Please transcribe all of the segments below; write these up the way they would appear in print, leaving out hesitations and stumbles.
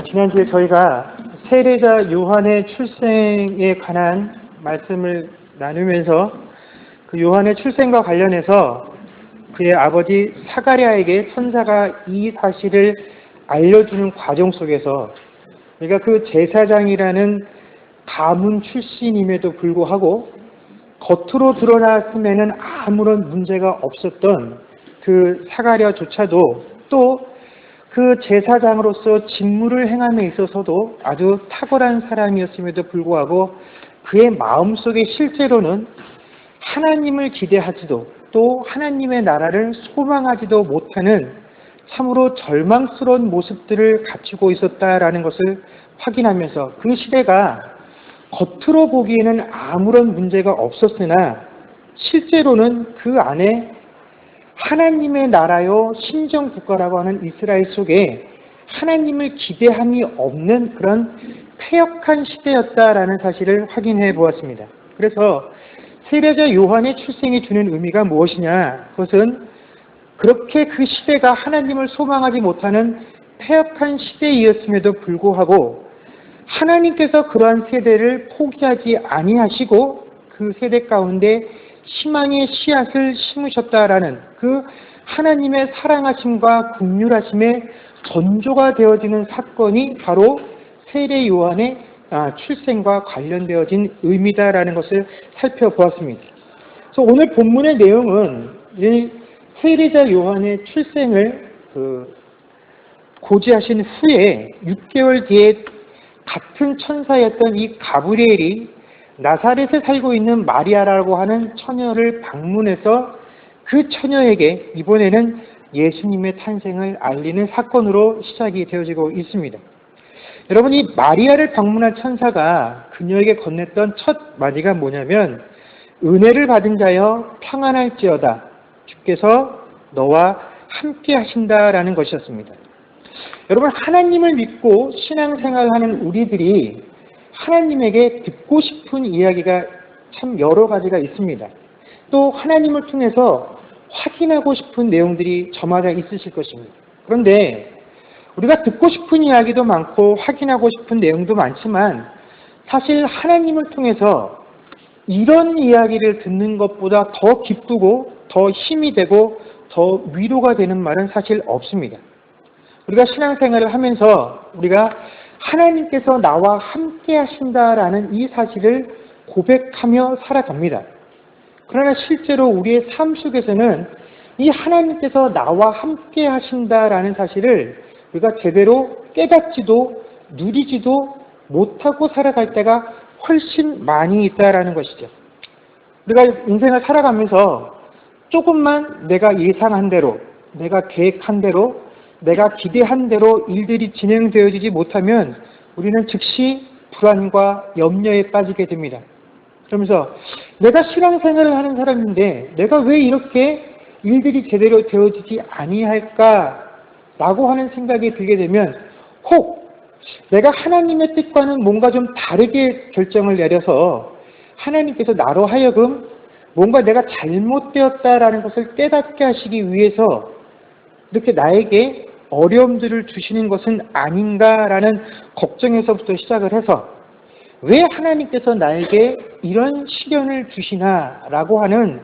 지난주에 저희가 세례자 요한의 출생에 관한 말씀을 나누면서 그 요한의 출생과 관련해서 그의 아버지 사가랴에게 천사가 이 사실을 알려주는 과정 속에서 그러니까 그 제사장이라는 가문 출신임에도 불구하고 겉으로 드러났음에는 아무런 문제가 없었던 그 사가랴조차도 또 그 제사장으로서 직무를 행함에 있어서도 아주 탁월한 사람이었음에도 불구하고 그의 마음속에 실제로는 하나님을 기대하지도 또 하나님의 나라를 소망하지도 못하는 참으로 절망스러운 모습들을 갖추고 있었다라는 것을 확인하면서 그 시대가 겉으로 보기에는 아무런 문제가 없었으나 실제로는 그 안에 하나님의 나라요 신정국가라고 하는 이스라엘 속에 하나님을 기대함이 없는 그런 패역한 시대였다라는 사실을 확인해 보았습니다. 그래서 세례자 요한의 출생이 주는 의미가 무엇이냐? 그것은 그렇게 그 시대가 하나님을 소망하지 못하는 패역한 시대이었음에도 불구하고 하나님께서 그러한 세대를 포기하지 아니하시고 그 세대 가운데 희망의 씨앗을 심으셨다라는 그 하나님의 사랑하심과 긍휼하심의 전조가 되어지는 사건이 바로 세례 요한의 출생과 관련되어진 의미다라는 것을 살펴보았습니다. 그래서 오늘 본문의 내용은 이 세례자 요한의 출생을 고지하신 후에 6개월 뒤에 같은 천사였던 이 가브리엘이 나사렛에 살고 있는 마리아라고 하는 처녀를 방문해서 그 처녀에게 이번에는 예수님의 탄생을 알리는 사건으로 시작이 되어지고 있습니다. 여러분, 이 마리아를 방문한 천사가 그녀에게 건넸던 첫 마디가 뭐냐면 은혜를 받은 자여 평안할지어다 주께서 너와 함께 하신다라는 것이었습니다. 여러분, 하나님을 믿고 신앙생활하는 우리들이 하나님에게 듣고 싶은 이야기가 참 여러 가지가 있습니다. 또 하나님을 통해서 확인하고 싶은 내용들이 저마다 있으실 것입니다. 그런데 우리가 듣고 싶은 이야기도 많고 확인하고 싶은 내용도 많지만 사실 하나님을 통해서 이런 이야기를 듣는 것보다 더 기쁘고 더 힘이 되고 더 위로가 되는 말은 사실 없습니다. 우리가 신앙생활을 하면서 우리가 하나님께서 나와 함께 하신다라는 이 사실을 고백하며 살아갑니다. 그러나 실제로 우리의 삶 속에서는 이 하나님께서 나와 함께 하신다라는 사실을 우리가 제대로 깨닫지도 누리지도 못하고 살아갈 때가 훨씬 많이 있다라는 것이죠. 우리가 인생을 살아가면서 조금만 내가 예상한 대로, 내가 계획한 대로, 내가 기대한 대로 일들이 진행되어지지 못하면 우리는 즉시 불안과 염려에 빠지게 됩니다. 그러면서 내가 신앙생활을 하는 사람인데 내가 왜 이렇게 일들이 제대로 되어지지 아니할까라고 하는 생각이 들게 되면 혹 내가 하나님의 뜻과는 뭔가 좀 다르게 결정을 내려서 하나님께서 나로 하여금 뭔가 내가 잘못되었다라는 것을 깨닫게 하시기 위해서 이렇게 나에게 어려움들을 주시는 것은 아닌가라는 걱정에서부터 시작을 해서 왜 하나님께서 나에게 이런 시련을 주시나라고 하는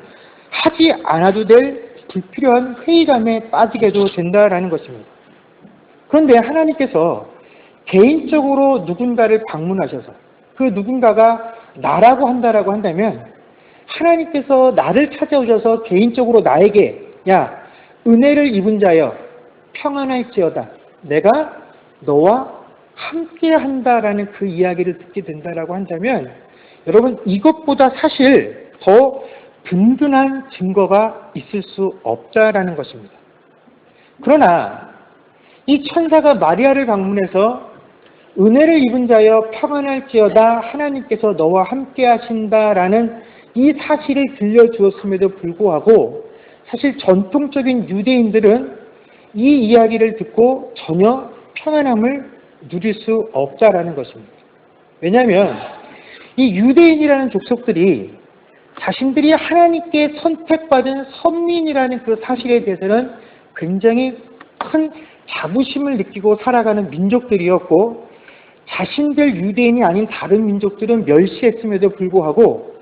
하지 않아도 될 불필요한 회의감에 빠지게도 된다라는 것입니다. 그런데 하나님께서 개인적으로 누군가를 방문하셔서 그 누군가가 나라고 한다라고 한다면 하나님께서 나를 찾아오셔서 개인적으로 나에게 야, 은혜를 입은 자여 평안할지어다 내가 너와 함께 한다라는 그 이야기를 듣게 된다라고 한다면 여러분 이것보다 사실 더 든든한 증거가 있을 수 없다라는 것입니다. 그러나 이 천사가 마리아를 방문해서 은혜를 입은 자여 평안할지어다 하나님께서 너와 함께 하신다라는 이 사실을 들려주었음에도 불구하고 사실 전통적인 유대인들은 이 이야기를 듣고 전혀 평안함을 누릴 수 없다라는 것입니다. 왜냐하면 이 유대인이라는 족속들이 자신들이 하나님께 선택받은 선민이라는 그 사실에 대해서는 굉장히 큰 자부심을 느끼고 살아가는 민족들이었고 자신들 유대인이 아닌 다른 민족들은 멸시했음에도 불구하고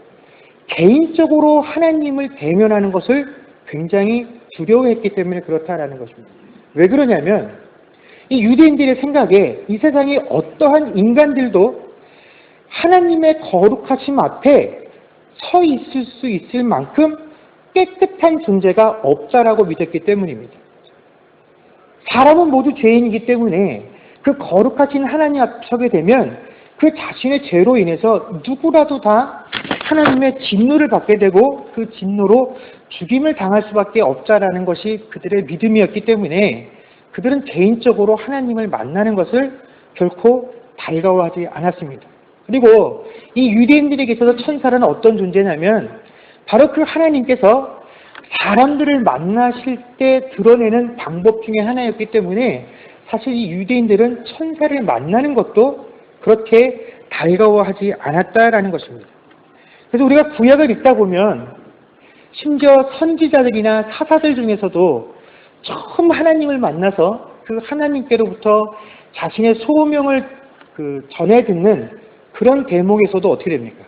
개인적으로 하나님을 대면하는 것을 굉장히 두려워했기 때문에 그렇다라는 것입니다. 왜 그러냐면 이 유대인들의 생각에 이 세상에 어떠한 인간들도 하나님의 거룩하심 앞에 서 있을 수 있을 만큼 깨끗한 존재가 없다라고 믿었기 때문입니다. 사람은 모두 죄인이기 때문에 그 거룩하신 하나님 앞에 서게 되면 그 자신의 죄로 인해서 누구라도 다 하나님의 진노를 받게 되고 그 진노로 죽임을 당할 수밖에 없다라는 것이 그들의 믿음이었기 때문에 그들은 개인적으로 하나님을 만나는 것을 결코 달가워하지 않았습니다. 그리고 이 유대인들에게 있어서 천사는 어떤 존재냐면 바로 그 하나님께서 사람들을 만나실 때 드러내는 방법 중에 하나였기 때문에 사실 이 유대인들은 천사를 만나는 것도 그렇게 달가워하지 않았다라는 것입니다. 그래서 우리가 구약을 읽다 보면 심지어 선지자들이나 사사들 중에서도 처음 하나님을 만나서 그 하나님께로부터 자신의 소명을 전해 듣는 그런 대목에서도 어떻게 됩니까?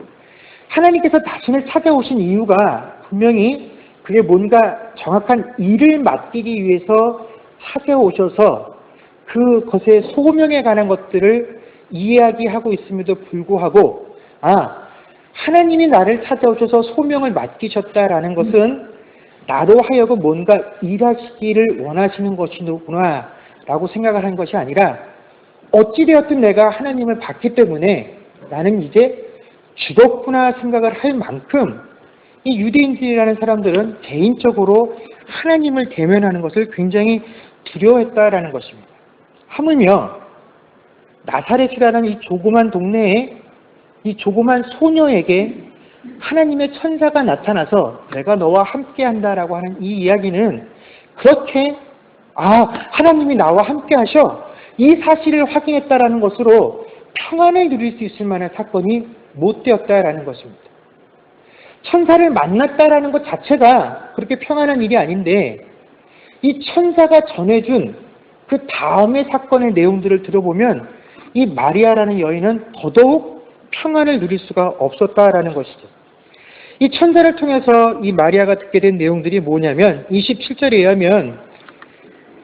하나님께서 자신을 찾아오신 이유가 분명히 그게 뭔가 정확한 일을 맡기기 위해서 찾아오셔서 그것의 소명에 관한 것들을 이야기하고 있음에도 불구하고 하나님이 나를 찾아오셔서 소명을 맡기셨다라는 것은 나로 하여금 뭔가 일하시기를 원하시는 것이구나 라고 생각을 한 것이 아니라 어찌되었든 내가 하나님을 봤기 때문에 나는 이제 죽었구나 생각을 할 만큼 이 유대인들이라는 사람들은 개인적으로 하나님을 대면하는 것을 굉장히 두려워했다라는 것입니다. 하물며 나사렛이라는 이 조그만 동네에 이 조그만 소녀에게 하나님의 천사가 나타나서 내가 너와 함께 한다라고 하는 이 이야기는 그렇게 하나님이 나와 함께 하셔 이 사실을 확인했다라는 것으로 평안을 누릴 수 있을 만한 사건이 못 되었다라는 것입니다. 천사를 만났다라는 것 자체가 그렇게 평안한 일이 아닌데 이 천사가 전해준 그 다음의 사건의 내용들을 들어보면 이 마리아라는 여인은 더더욱 평안을 누릴 수가 없었다라는 것이죠. 이 천사를 통해서 이 마리아가 듣게 된 내용들이 뭐냐면 27절에 의하면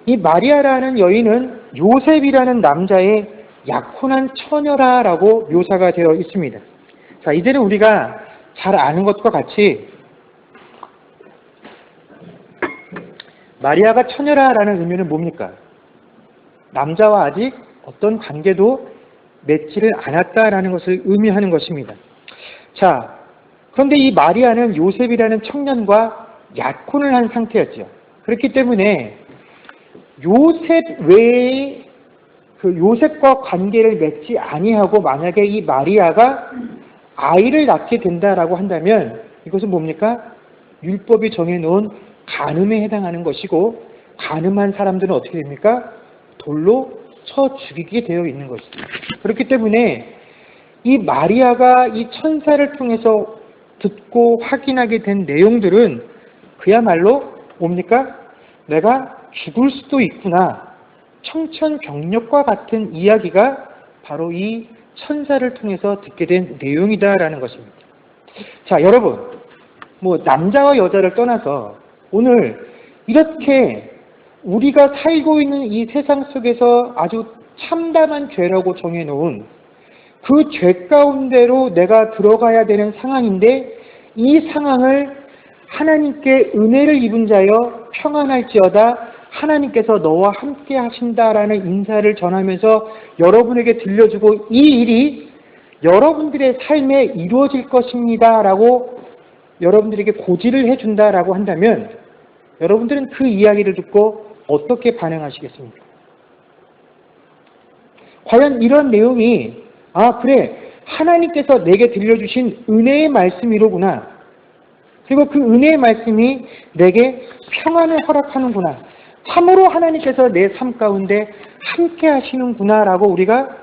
이 마리아라는 여인은 요셉이라는 남자의 약혼한 처녀라라고 묘사가 되어 있습니다. 자, 이제는 우리가 잘 아는 것과 같이 마리아가 처녀라라는 의미는 뭡니까? 남자와 아직 어떤 관계도 맺지를 않았다라는 것을 의미하는 것입니다. 자, 그런데 이 마리아는 요셉이라는 청년과 약혼을 한 상태였죠. 그렇기 때문에 요셉 외에 그 요셉과 관계를 맺지 아니하고 만약에 이 마리아가 아이를 낳게 된다라고 한다면 이것은 뭡니까? 율법이 정해놓은 간음에 해당하는 것이고 간음한 사람들은 어떻게 됩니까? 돌로 쳐 죽이게 되어 있는 것이죠. 그렇기 때문에 이 마리아가 이 천사를 통해서 듣고 확인하게 된 내용들은 그야말로 뭡니까? 내가 죽을 수도 있구나. 청천벽력과 같은 이야기가 바로 이 천사를 통해서 듣게 된 내용이다라는 것입니다. 자, 여러분, 남자와 여자를 떠나서 오늘 이렇게 우리가 살고 있는 이 세상 속에서 아주 참담한 죄라고 정해놓은 그 죄 가운데로 내가 들어가야 되는 상황인데 이 상황을 하나님께 은혜를 입은 자여 평안할지어다 하나님께서 너와 함께 하신다라는 인사를 전하면서 여러분에게 들려주고 이 일이 여러분들의 삶에 이루어질 것입니다 라고 여러분들에게 고지를 해준다라고 한다면 여러분들은 그 이야기를 듣고 어떻게 반응하시겠습니까? 과연 이런 내용이 그래 하나님께서 내게 들려주신 은혜의 말씀이로구나. 그리고 그 은혜의 말씀이 내게 평안을 허락하는구나. 참으로 하나님께서 내 삶 가운데 함께 하시는구나 라고 우리가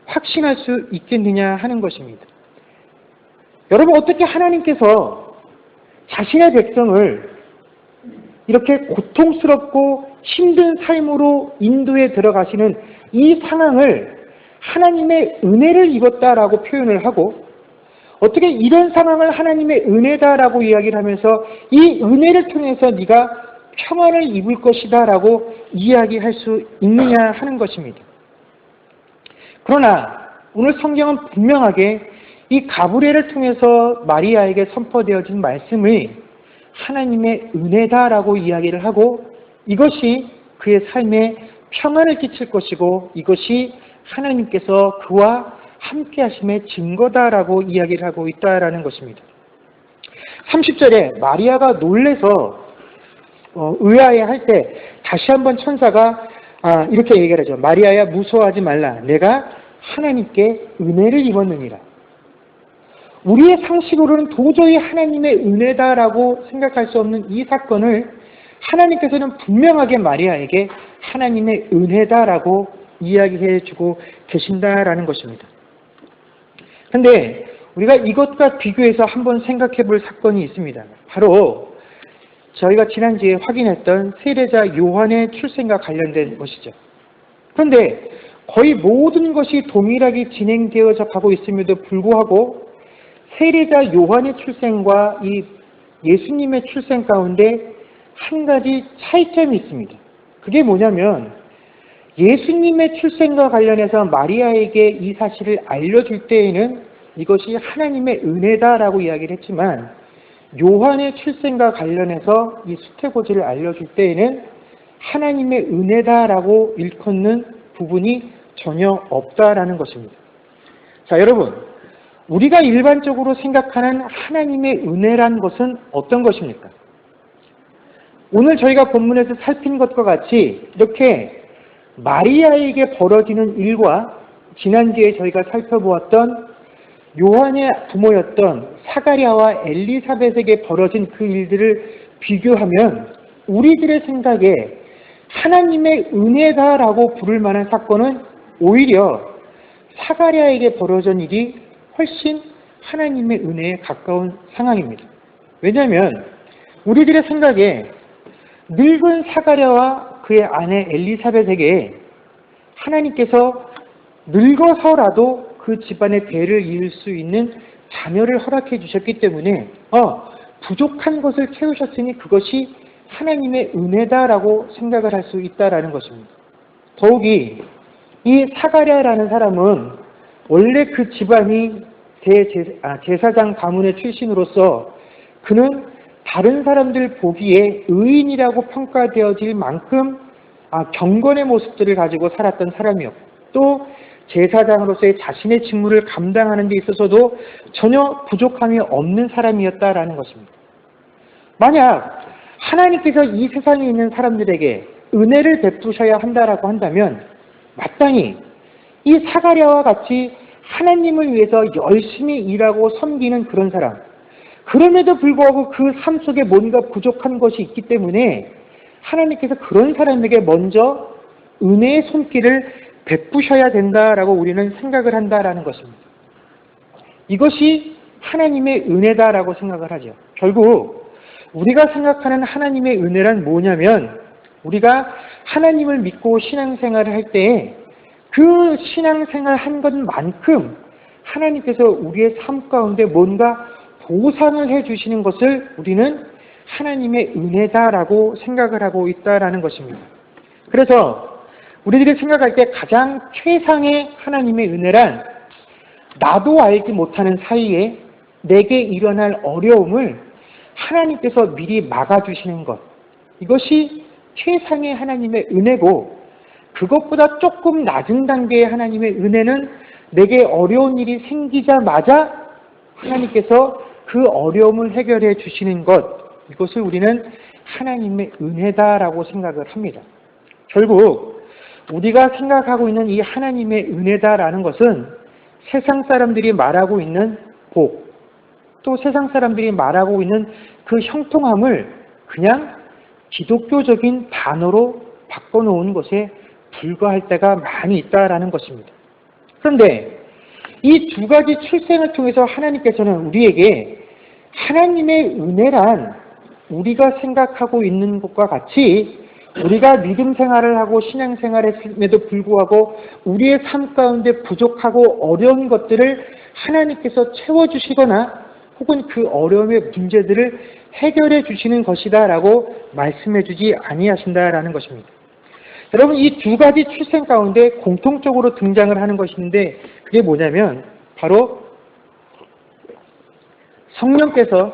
확신할 수 있겠느냐 하는 것입니다. 여러분 어떻게 하나님께서 자신의 백성을 이렇게 고통스럽고 힘든 삶으로 인도에 들어가시는 이 상황을 하나님의 은혜를 입었다라고 표현을 하고, 어떻게 이런 상황을 하나님의 은혜다라고 이야기를 하면서 이 은혜를 통해서 네가 평안을 입을 것이다 라고 이야기할 수 있느냐 하는 것입니다. 그러나 오늘 성경은 분명하게 이 가브리엘을 통해서 마리아에게 선포되어진 말씀이 하나님의 은혜다라고 이야기를 하고, 이것이 그의 삶에 평안을 끼칠 것이고 이것이 하나님께서 그와 함께 하심의 증거다라고 이야기를 하고 있다라는 것입니다. 30절에 마리아가 놀래서 의아해할 때 다시 한번 천사가 이렇게 얘기를 하죠. 마리아야, 무서워하지 말라. 내가 하나님께 은혜를 입었느니라. 우리의 상식으로는 도저히 하나님의 은혜다라고 생각할 수 없는 이 사건을 하나님께서는 분명하게 마리아에게 하나님의 은혜다라고 이야기해 주고 계신다라는 것입니다. 그런데 우리가 이것과 비교해서 한번 생각해 볼 사건이 있습니다. 바로 저희가 지난주에 확인했던 세례자 요한의 출생과 관련된 것이죠. 그런데 거의 모든 것이 동일하게 진행되어져 가고 있음에도 불구하고 세례자 요한의 출생과 이 예수님의 출생 가운데 한 가지 차이점이 있습니다. 그게 뭐냐면 예수님의 출생과 관련해서 마리아에게 이 사실을 알려줄 때에는 이것이 하나님의 은혜다라고 이야기를 했지만, 요한의 출생과 관련해서 이 수태고지를 알려줄 때에는 하나님의 은혜다라고 일컫는 부분이 전혀 없다라는 것입니다. 자, 여러분, 우리가 일반적으로 생각하는 하나님의 은혜란 것은 어떤 것입니까? 오늘 저희가 본문에서 살핀 것과 같이 이렇게 마리아에게 벌어지는 일과 지난주에 저희가 살펴보았던 요한의 부모였던 사가랴와 엘리사벳에게 벌어진 그 일들을 비교하면 우리들의 생각에 하나님의 은혜다라고 부를 만한 사건은 오히려 사가랴에게 벌어진 일이 훨씬 하나님의 은혜에 가까운 상황입니다. 왜냐하면 우리들의 생각에 늙은 사가랴와 그의 아내 엘리사벳에게 하나님께서 늙어서라도 그 집안의 배를 이을 수 있는 자녀를 허락해 주셨기 때문에 부족한 것을 채우셨으니 그것이 하나님의 은혜다라고 생각을 할 수 있다라는 것입니다. 더욱이 이 사가랴라는 사람은 원래 그 집안이 제사장 가문의 출신으로서 그는 다른 사람들 보기에 의인이라고 평가되어질 만큼 경건의 모습들을 가지고 살았던 사람이었고, 또 제사장으로서의 자신의 직무를 감당하는 데 있어서도 전혀 부족함이 없는 사람이었다라는 것입니다. 만약 하나님께서 이 세상에 있는 사람들에게 은혜를 베푸셔야 한다라고 한다면 마땅히 이 사가랴와 같이 하나님을 위해서 열심히 일하고 섬기는 그런 사람, 그럼에도 불구하고 그 삶 속에 뭔가 부족한 것이 있기 때문에 하나님께서 그런 사람에게 먼저 은혜의 손길을 베푸셔야 된다라고 우리는 생각을 한다라는 것입니다. 이것이 하나님의 은혜다라고 생각을 하죠. 결국 우리가 생각하는 하나님의 은혜란 뭐냐면, 우리가 하나님을 믿고 신앙생활을 할 때에 그 신앙생활 한 것만큼 하나님께서 우리의 삶 가운데 뭔가 보상을 해주시는 것을 우리는 하나님의 은혜다라고 생각을 하고 있다라는 것입니다. 그래서 우리들이 생각할 때 가장 최상의 하나님의 은혜란 나도 알지 못하는 사이에 내게 일어날 어려움을 하나님께서 미리 막아주시는 것, 이것이 최상의 하나님의 은혜고, 그것보다 조금 낮은 단계의 하나님의 은혜는 내게 어려운 일이 생기자마자 하나님께서 그 어려움을 해결해 주시는 것, 이것을 우리는 하나님의 은혜다라고 생각을 합니다. 결국 우리가 생각하고 있는 이 하나님의 은혜다라는 것은 세상 사람들이 말하고 있는 복, 또 세상 사람들이 말하고 있는 그 형통함을 그냥 기독교적인 단어로 바꿔놓은 것에 불과할 때가 많이 있다라는 것입니다. 그런데 이 두 가지 출생을 통해서 하나님께서는 우리에게 하나님의 은혜란 우리가 생각하고 있는 것과 같이 우리가 믿음 생활을 하고 신앙 생활에도 불구하고 우리의 삶 가운데 부족하고 어려운 것들을 하나님께서 채워주시거나 혹은 그 어려움의 문제들을 해결해 주시는 것이다 라고 말씀해 주지 아니하신다라는 것입니다. 여러분, 이 두 가지 출생 가운데 공통적으로 등장을 하는 것이 있는데 그게 뭐냐면 바로 성령께서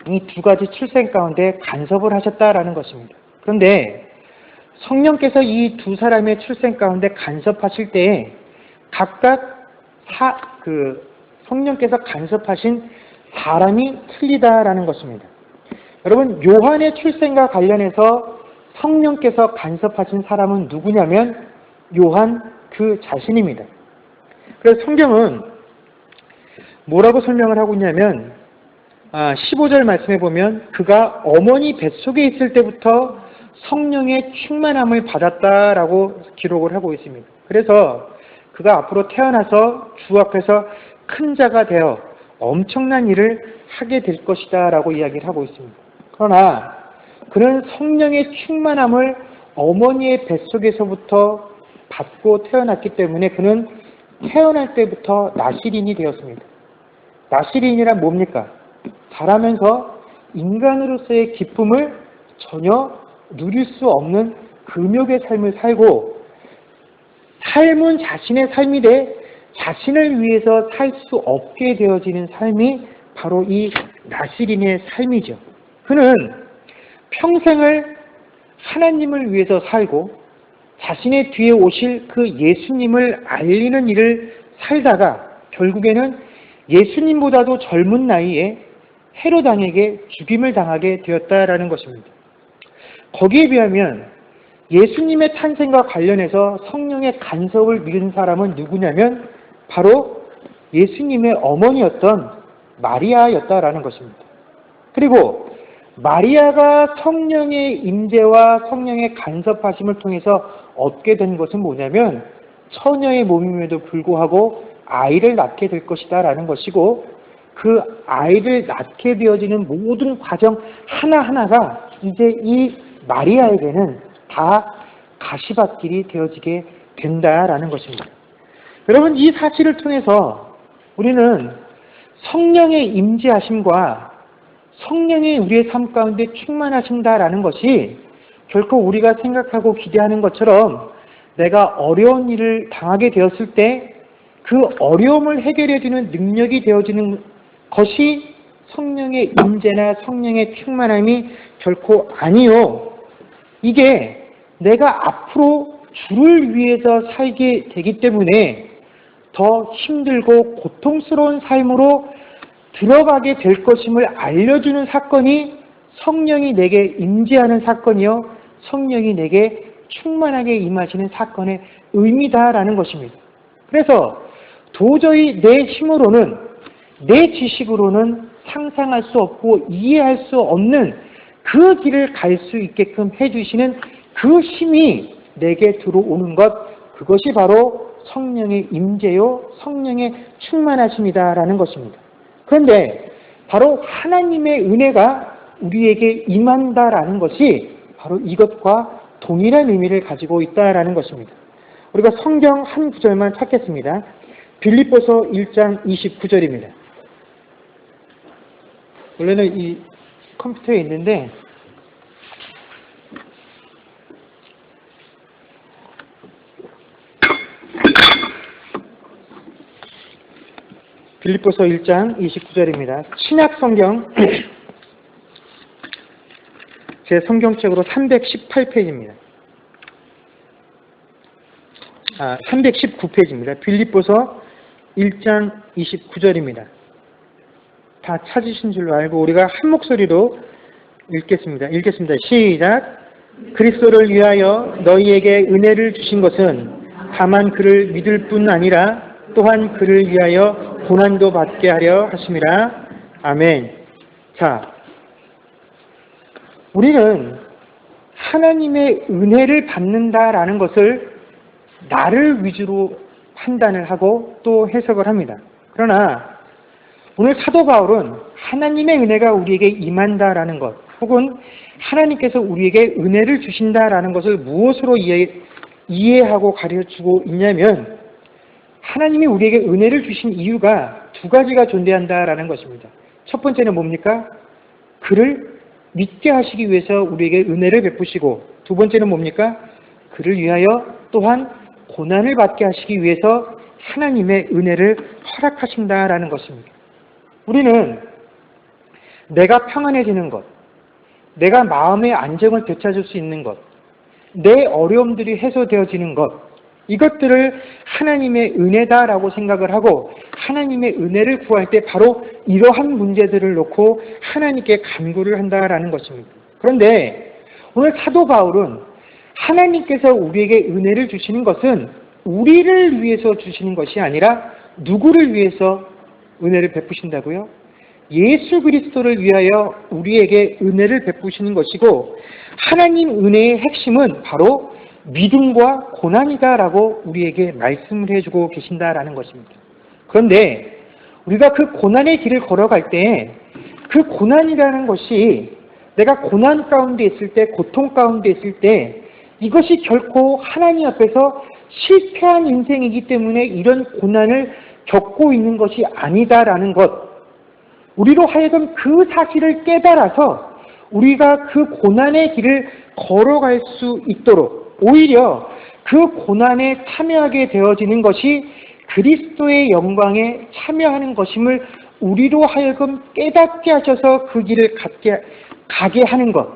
이 두 가지 출생 가운데 간섭을 하셨다라는 것입니다. 그런데 성령께서 이 두 사람의 출생 가운데 간섭하실 때에 각각 성령께서 간섭하신 사람이 틀리다라는 것입니다. 여러분, 요한의 출생과 관련해서 성령께서 간섭하신 사람은 누구냐면 요한 그 자신입니다. 그래서 성경은 뭐라고 설명을 하고 있냐면 15절 말씀해 보면 그가 어머니 뱃속에 있을 때부터 성령의 충만함을 받았다라고 기록을 하고 있습니다. 그래서 그가 앞으로 태어나서 주 앞에서 큰 자가 되어 엄청난 일을 하게 될 것이다 라고 이야기를 하고 있습니다. 그러나 그는 성령의 충만함을 어머니의 뱃속에서부터 받고 태어났기 때문에 그는 태어날 때부터 나시린이 되었습니다. 나시린이란 뭡니까? 자라면서 인간으로서의 기쁨을 전혀 누릴 수 없는 금욕의 삶을 살고 삶은 자신의 삶인데 자신을 위해서 살 수 없게 되어지는 삶이 바로 이 나시린의 삶이죠. 그는 평생을 하나님을 위해서 살고 자신의 뒤에 오실 그 예수님을 알리는 일을 살다가 결국에는 예수님보다도 젊은 나이에 헤롯 왕에게 죽임을 당하게 되었다라는 것입니다. 거기에 비하면 예수님의 탄생과 관련해서 성령의 간섭을 미룬 사람은 누구냐면 바로 예수님의 어머니였던 마리아였다라는 것입니다. 그리고 마리아가 성령의 임재와 성령의 간섭하심을 통해서 얻게 된 것은 뭐냐면 처녀의 몸임에도 불구하고 아이를 낳게 될 것이다 라는 것이고 그 아이를 낳게 되어지는 모든 과정 하나하나가 이제 이 마리아에게는 다 가시밭길이 되어지게 된다라는 것입니다. 여러분, 이 사실을 통해서 우리는 성령의 임재하심과 성령이 우리의 삶 가운데 충만하신다라는 것이 결코 우리가 생각하고 기대하는 것처럼 내가 어려운 일을 당하게 되었을 때 그 어려움을 해결해주는 능력이 되어지는 것이 성령의 임재나 성령의 충만함이 결코 아니요. 이게 내가 앞으로 주를 위해서 살게 되기 때문에 더 힘들고 고통스러운 삶으로 들어가게 될 것임을 알려주는 사건이 성령이 내게 임재하는 사건이요. 성령이 내게 충만하게 임하시는 사건의 의미다라는 것입니다. 그래서 도저히 내 힘으로는 내 지식으로는 상상할 수 없고 이해할 수 없는 그 길을 갈 수 있게끔 해주시는 그 힘이 내게 들어오는 것, 그것이 바로 성령의 임재요, 성령의 충만하심이다라는 것입니다. 그런데 바로 하나님의 은혜가 우리에게 임한다라는 것이 바로 이것과 동일한 의미를 가지고 있다라는 것입니다. 우리가 성경 한 구절만 찾겠습니다. 빌립보서 1장 29절입니다. 원래는 이 컴퓨터에 있는데 빌립보서 1장 29절입니다. 신약 성경 제 성경책으로 318페이지입니다. 319페이지입니다. 빌립보서 1장 29절입니다. 다 찾으신 줄로 알고 우리가 한 목소리로 읽겠습니다. 시작. 그리스도를 위하여 너희에게 은혜를 주신 것은 다만 그를 믿을 뿐 아니라 또한 그를 위하여 고난도 받게 하려 하심이라. 아멘. 자, 우리는 하나님의 은혜를 받는다라는 것을 나를 위주로 판단을 하고 또 해석을 합니다. 그러나 오늘 사도 바울은 하나님의 은혜가 우리에게 임한다라는 것, 혹은 하나님께서 우리에게 은혜를 주신다라는 것을 무엇으로 이해하고 가르쳐주고 있냐면 하나님이 우리에게 은혜를 주신 이유가 두 가지가 존재한다라는 것입니다. 첫 번째는 뭡니까? 그를 믿게 하시기 위해서 우리에게 은혜를 베푸시고 두 번째는 뭡니까? 그를 위하여 또한 고난을 받게 하시기 위해서 하나님의 은혜를 허락하신다라는 것입니다. 우리는 내가 평안해지는 것, 내가 마음의 안정을 되찾을 수 있는 것, 내 어려움들이 해소되어지는 것, 이것들을 하나님의 은혜다라고 생각을 하고 하나님의 은혜를 구할 때 바로 이러한 문제들을 놓고 하나님께 간구를 한다라는 것입니다. 그런데 오늘 사도 바울은 하나님께서 우리에게 은혜를 주시는 것은 우리를 위해서 주시는 것이 아니라 누구를 위해서 은혜를 베푸신다고요? 예수 그리스도를 위하여 우리에게 은혜를 베푸시는 것이고 하나님 은혜의 핵심은 바로 믿음과 고난이다라고 우리에게 말씀을 해주고 계신다라는 것입니다. 그런데 우리가 그 고난의 길을 걸어갈 때 그 고난이라는 것이 내가 고난 가운데 있을 때, 고통 가운데 있을 때 이것이 결코 하나님 앞에서 실패한 인생이기 때문에 이런 고난을 겪고 있는 것이 아니다라는 것, 우리로 하여금 그 사실을 깨달아서 우리가 그 고난의 길을 걸어갈 수 있도록 오히려 그 고난에 참여하게 되어지는 것이 그리스도의 영광에 참여하는 것임을 우리로 하여금 깨닫게 하셔서 그 길을 가게 하는 것,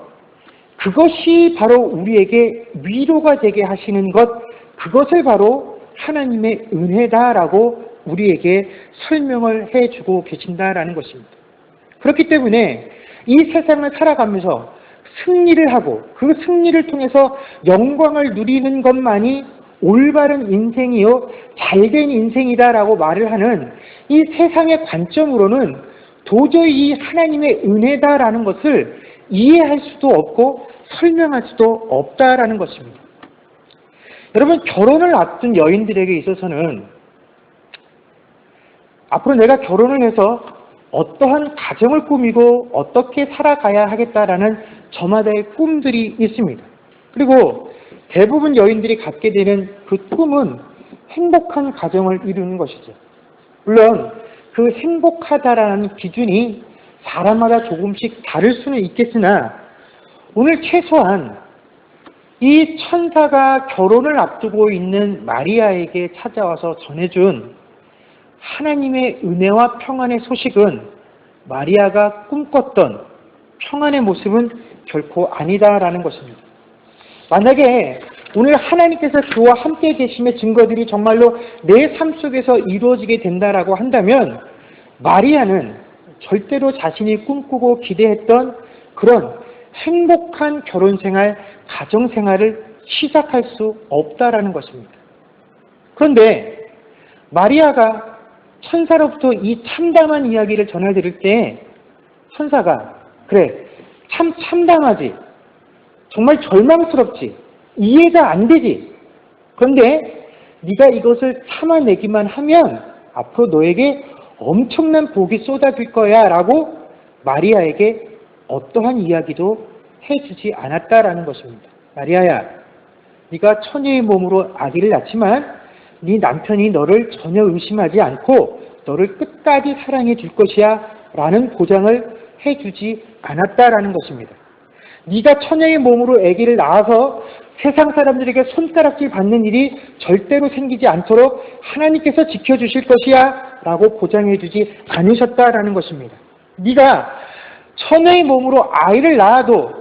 그것이 바로 우리에게 위로가 되게 하시는 것, 그것을 바로 하나님의 은혜다라고 우리에게 설명을 해주고 계신다라는 것입니다. 그렇기 때문에 이 세상을 살아가면서 승리를 하고 그 승리를 통해서 영광을 누리는 것만이 올바른 인생이요 잘된 인생이다라고 말을 하는 이 세상의 관점으로는 도저히 이 하나님의 은혜다라는 것을 이해할 수도 없고 설명할 수도 없다라는 것입니다. 여러분, 결혼을 앞둔 여인들에게 있어서는 앞으로 내가 결혼을 해서 어떠한 가정을 꾸미고 어떻게 살아가야 하겠다라는 저마다의 꿈들이 있습니다. 그리고 대부분 여인들이 갖게 되는 그 꿈은 행복한 가정을 이루는 것이죠. 물론 그 행복하다라는 기준이 사람마다 조금씩 다를 수는 있겠으나 오늘 최소한 이 천사가 결혼을 앞두고 있는 마리아에게 찾아와서 전해준 하나님의 은혜와 평안의 소식은 마리아가 꿈꿨던 평안의 모습은 결코 아니다라는 것입니다. 만약에 오늘 하나님께서 그와 함께 계심의 증거들이 정말로 내 삶 속에서 이루어지게 된다라고 한다면 마리아는 절대로 자신이 꿈꾸고 기대했던 그런 행복한 결혼생활, 가정생활을 시작할 수 없다라는 것입니다. 그런데 마리아가 천사로부터 이 참담한 이야기를 전해드릴 때 천사가 그래, 참 참담하지, 정말 절망스럽지, 이해가 안 되지, 그런데 네가 이것을 참아내기만 하면 앞으로 너에게 엄청난 복이 쏟아질 거야 라고 마리아에게 어떠한 이야기도 해주지 않았다라는 것입니다. 마리아야, 네가 처녀의 몸으로 아기를 낳지만 네 남편이 너를 전혀 의심하지 않고 너를 끝까지 사랑해 줄 것이야 라는 보장을 해주지 않았다라는 것입니다. 네가 처녀의 몸으로 아기를 낳아서 세상 사람들에게 손가락질 받는 일이 절대로 생기지 않도록 하나님께서 지켜주실 것이야 라고 보장해주지 않으셨다라는 것입니다. 네가 처녀의 몸으로 아이를 낳아도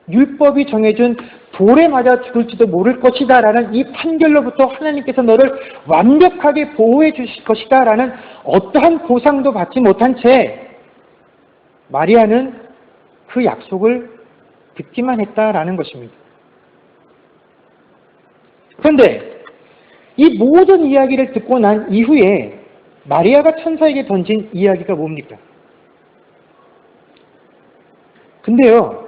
율법이 정해준 돌에 맞아 죽을지도 모를 것이다 라는 이 판결로부터 하나님께서 너를 완벽하게 보호해 주실 것이다 라는 어떠한 보상도 받지 못한 채 마리아는 그 약속을 듣기만 했다라는 것입니다. 그런데 이 모든 이야기를 듣고 난 이후에 마리아가 천사에게 던진 이야기가 뭡니까? 근데요,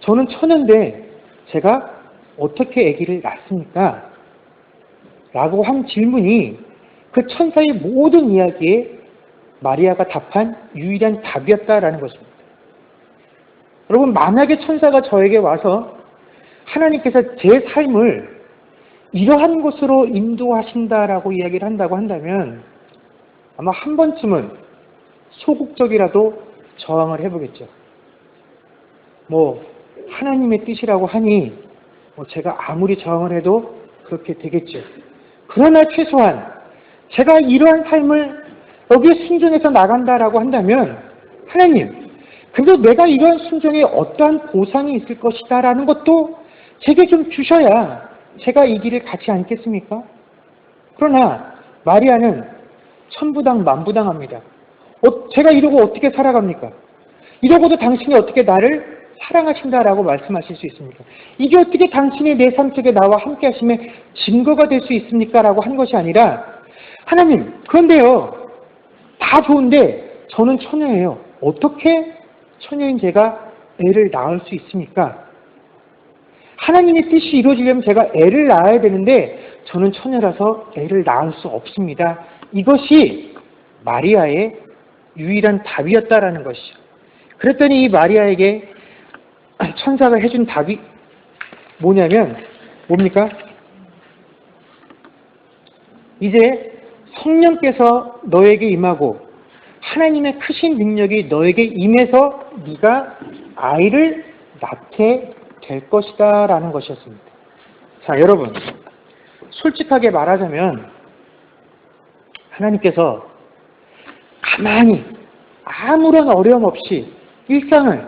저는 처녀인데 제가 어떻게 아기를 낳습니까? 라고 한 질문이 그 천사의 모든 이야기에 마리아가 답한 유일한 답이었다라는 것입니다. 여러분, 만약에 천사가 저에게 와서 하나님께서 제 삶을 이러한 곳으로 인도하신다라고 이야기를 한다고 한다면 아마 한 번쯤은 소극적이라도 저항을 해보겠죠. 하나님의 뜻이라고 하니 제가 아무리 저항을 해도 그렇게 되겠죠. 그러나 최소한 제가 이러한 삶을 여기에 순종해서 나간다라고 한다면 하나님, 근데 내가 이러한 순종에 어떠한 보상이 있을 것이다라는 것도 제게 좀 주셔야 제가 이 길을 가지 않겠습니까? 그러나 마리아는 천부당 만부당합니다. 제가 이러고 어떻게 살아갑니까? 이러고도 당신이 어떻게 나를 사랑하신다라고 말씀하실 수 있습니까? 이게 어떻게 당신이 내 삶 속에 나와 함께 하심의 증거가 될 수 있습니까? 라고 한 것이 아니라 하나님, 그런데요, 다 좋은데 저는 처녀예요. 어떻게 처녀인 제가 애를 낳을 수 있습니까? 하나님의 뜻이 이루어지려면 제가 애를 낳아야 되는데 저는 처녀라서 애를 낳을 수 없습니다. 이것이 마리아의 유일한 답이었다라는 것이죠. 그랬더니 이 마리아에게 천사가 해준 답이 뭡니까? 이제 성령께서 너에게 임하고 하나님의 크신 능력이 너에게 임해서 네가 아이를 낳게 될 것이다 라는 것이었습니다. 자, 여러분, 솔직하게 말하자면 하나님께서 가만히 아무런 어려움 없이 일상을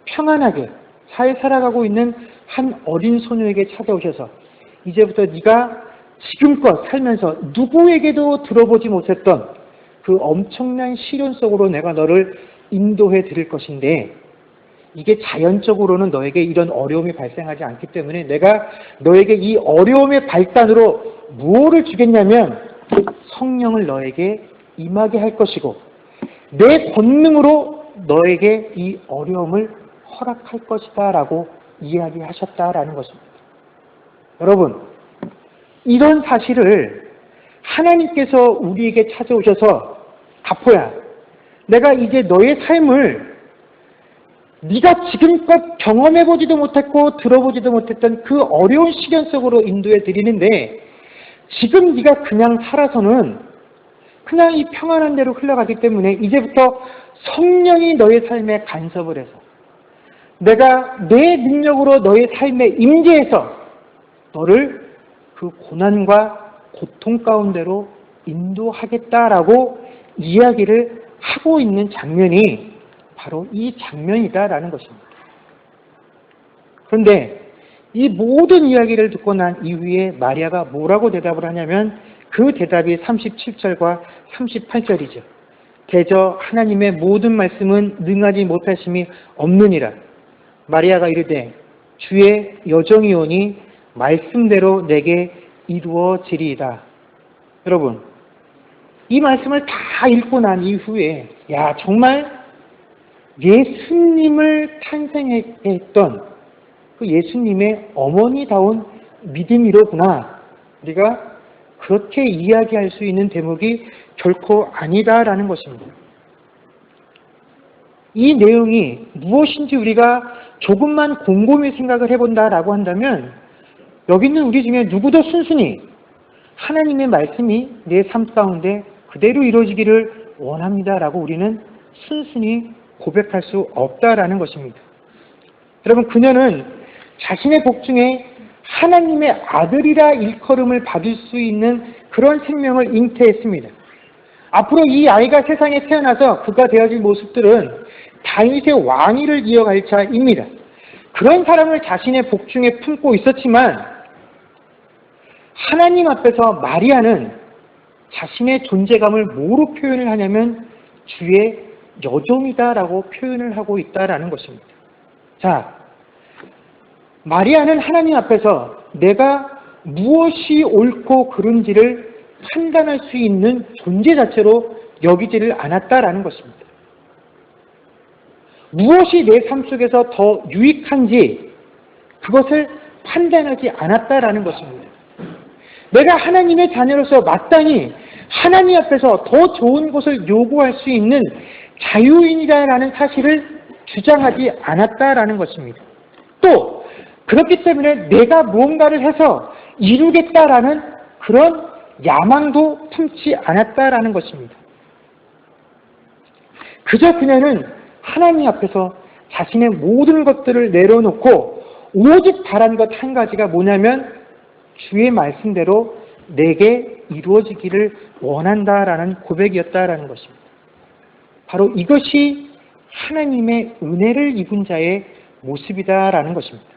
평안하게 잘 살아가고 있는 한 어린 소녀에게 찾아오셔서 이제부터 네가 지금껏 살면서 누구에게도 들어보지 못했던 그 엄청난 시련 속으로 내가 너를 인도해 드릴 것인데 이게 자연적으로는 너에게 이런 어려움이 발생하지 않기 때문에 내가 너에게 이 어려움의 발단으로 무엇을 주겠냐면 성령을 너에게 임하게 할 것이고 내 권능으로 너에게 이 어려움을 허락할 것이다 라고 이야기하셨다라는 것입니다. 여러분, 이런 사실을 하나님께서 우리에게 찾아오셔서 가포야, 내가 이제 너의 삶을 네가 지금껏 경험해보지도 못했고 들어보지도 못했던 그 어려운 시련 속으로 인도해 드리는데 지금 네가 그냥 살아서는 그냥 이 평안한 대로 흘러가기 때문에 이제부터 성령이 너의 삶에 간섭을 해서 내가 내 능력으로 너의 삶에 임재해서 너를 그 고난과 고통 가운데로 인도하겠다라고 이야기를 하고 있는 장면이 바로 이 장면이다라는 것입니다. 그런데 이 모든 이야기를 듣고 난 이후에 마리아가 뭐라고 대답을 하냐면 그 대답이 37절과 38절이죠. 대저 하나님의 모든 말씀은 능하지 못하심이 없느니라. 마리아가 이르되 주의 여정이오니 말씀대로 내게 이루어지리이다. 여러분, 이 말씀을 다 읽고 난 이후에 정말 예수님을 탄생하게 했던 그 예수님의 어머니다운 믿음이로구나. 우리가 그렇게 이야기할 수 있는 대목이 결코 아니다라는 것입니다. 이 내용이 무엇인지 우리가 조금만 곰곰이 생각을 해본다라고 한다면 여기 있는 우리 중에 누구도 순순히 하나님의 말씀이 내 삶 가운데 그대로 이루어지기를 원합니다라고 우리는 순순히 고백할 수 없다라는 것입니다. 여러분, 그녀는 자신의 복 중에 하나님의 아들이라 일컬음을 받을 수 있는 그런 생명을 잉태했습니다. 앞으로 이 아이가 세상에 태어나서 그가 되어질 모습들은 다윗의 왕위를 이어갈 자입니다. 그런 사람을 자신의 복 중에 품고 있었지만 하나님 앞에서 마리아는 자신의 존재감을 뭐로 표현을 하냐면 주의 여종이다라고 표현을 하고 있다라는 것입니다. 자, 마리아는 하나님 앞에서 내가 무엇이 옳고 그른지를 판단할 수 있는 존재 자체로 여기지를 않았다라는 것입니다. 무엇이 내 삶 속에서 더 유익한지 그것을 판단하지 않았다라는 것입니다. 내가 하나님의 자녀로서 마땅히 하나님 앞에서 더 좋은 것을 요구할 수 있는 자유인이라는 사실을 주장하지 않았다라는 것입니다. 또 그렇기 때문에 내가 무언가를 해서 이루겠다라는 그런 야망도 품지 않았다라는 것입니다. 그저 그녀는 하나님 앞에서 자신의 모든 것들을 내려놓고 오직 바란 것 한 가지가 뭐냐면 주의 말씀대로 내게 이루어지기를 원한다라는 고백이었다라는 것입니다. 바로 이것이 하나님의 은혜를 입은 자의 모습이다라는 것입니다.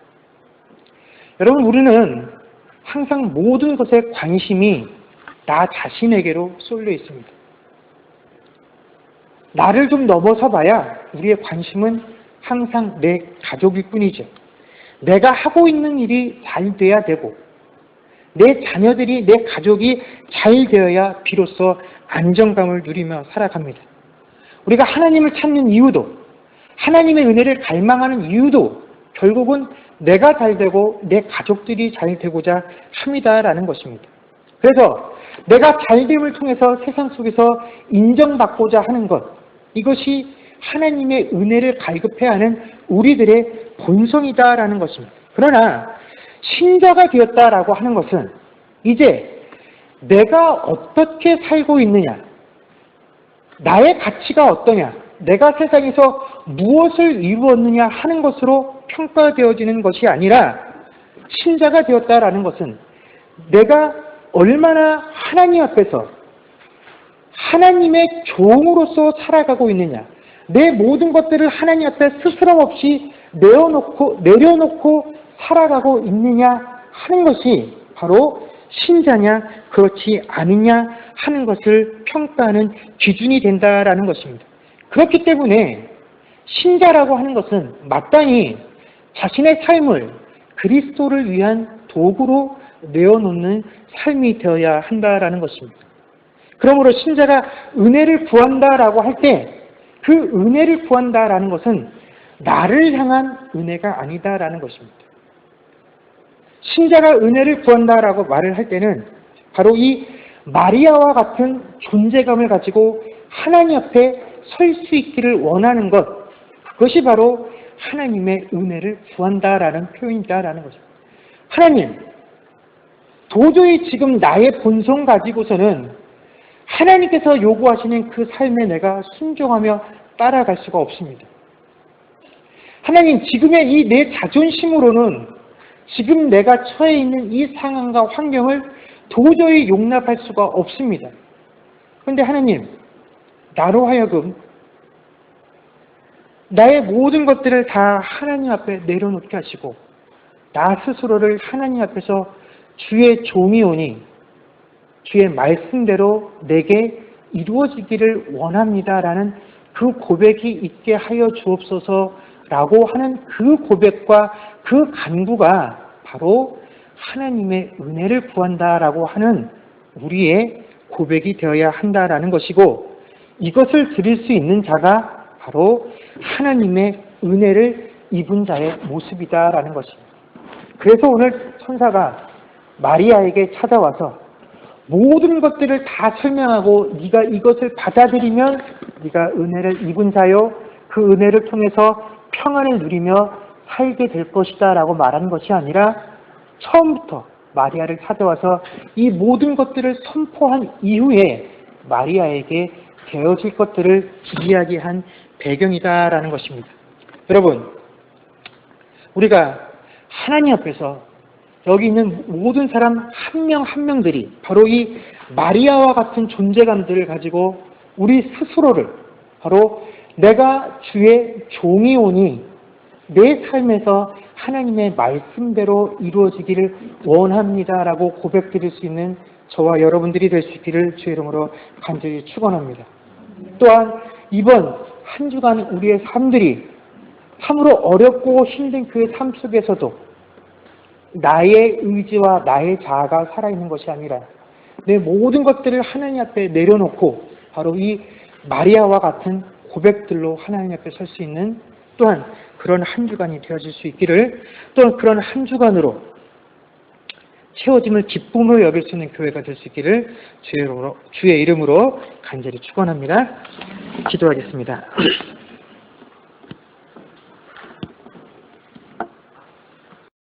여러분, 우리는 항상 모든 것에 관심이 나 자신에게로 쏠려 있습니다. 나를 좀 넘어서 봐야 우리의 관심은 항상 내 가족일 뿐이죠. 내가 하고 있는 일이 잘 돼야 되고 내 자녀들이, 내 가족이 잘 되어야 비로소 안정감을 누리며 살아갑니다. 우리가 하나님을 찾는 이유도, 하나님의 은혜를 갈망하는 이유도 결국은 내가 잘 되고 내 가족들이 잘 되고자 합니다라는 것입니다. 그래서 내가 잘됨을 통해서 세상 속에서 인정받고자 하는 것, 이것이 하나님의 은혜를 갈급해야 하는 우리들의 본성이다라는 것입니다. 그러나 신자가 되었다라고 하는 것은 이제 내가 어떻게 살고 있느냐, 나의 가치가 어떠냐, 내가 세상에서 무엇을 이루었느냐 하는 것으로 평가되어지는 것이 아니라 신자가 되었다라는 것은 내가 얼마나 하나님 앞에서 하나님의 종으로서 살아가고 있느냐, 내 모든 것들을 하나님 앞에 스스럼 없이 내려놓고 살아가고 있느냐 하는 것이 바로 신자냐 그렇지 않느냐 하는 것을 평가하는 기준이 된다라는 것입니다. 그렇기 때문에 신자라고 하는 것은 마땅히 자신의 삶을 그리스도를 위한 도구로 내어놓는 삶이 되어야 한다라는 것입니다. 그러므로 신자가 은혜를 구한다라고 할 때 그 은혜를 구한다라는 것은 나를 향한 은혜가 아니다라는 것입니다. 신자가 은혜를 구한다라고 말을 할 때는 바로 이 마리아와 같은 존재감을 가지고 하나님 앞에 설 수 있기를 원하는 것, 그것이 바로 하나님의 은혜를 구한다라는 표현이다라는 것입니다. 하나님, 도저히 지금 나의 본성 가지고서는 하나님께서 요구하시는 그 삶에 내가 순종하며 따라갈 수가 없습니다. 하나님, 지금의 이 내 자존심으로는 지금 내가 처해 있는 이 상황과 환경을 도저히 용납할 수가 없습니다. 그런데 하나님, 나로 하여금 나의 모든 것들을 다 하나님 앞에 내려놓게 하시고 나 스스로를 하나님 앞에서 주의 종이오니 주의 말씀대로 내게 이루어지기를 원합니다라는 그 고백이 있게 하여 주옵소서라고 하는 그 고백과 그 간구가 바로 하나님의 은혜를 구한다라고 하는 우리의 고백이 되어야 한다라는 것이고, 이것을 드릴 수 있는 자가 바로 하나님의 은혜를 입은 자의 모습이다라는 것입니다. 그래서 오늘 천사가 마리아에게 찾아와서 모든 것들을 다 설명하고 네가 이것을 받아들이면 네가 은혜를 입은 자요, 그 은혜를 통해서 평안을 누리며 살게 될 것이다 라고 말하는 것이 아니라 처음부터 마리아를 찾아와서 이 모든 것들을 선포한 이후에 마리아에게 되어질 것들을 이야기한 배경이다라는 것입니다. 여러분, 우리가 하나님 앞에서 여기 있는 모든 사람 한 명 한 명들이 바로 이 마리아와 같은 존재감들을 가지고 우리 스스로를 바로 내가 주의 종이오니 내 삶에서 하나님의 말씀대로 이루어지기를 원합니다라고 고백드릴 수 있는 저와 여러분들이 될 수 있기를 주의 이름으로 간절히 축원합니다. 또한 이번 한 주간 우리의 삶들이 참으로 어렵고 힘든 그 삶 속에서도 나의 의지와 나의 자아가 살아있는 것이 아니라 내 모든 것들을 하나님 앞에 내려놓고 바로 이 마리아와 같은 고백들로 하나님 앞에 설 수 있는 또한 그런 한 주간이 되어질 수 있기를, 또한 그런 한 주간으로 채워짐을 기쁨으로 여길 수 있는 교회가 될 수 있기를 주의 이름으로 간절히 축원합니다. 기도하겠습니다.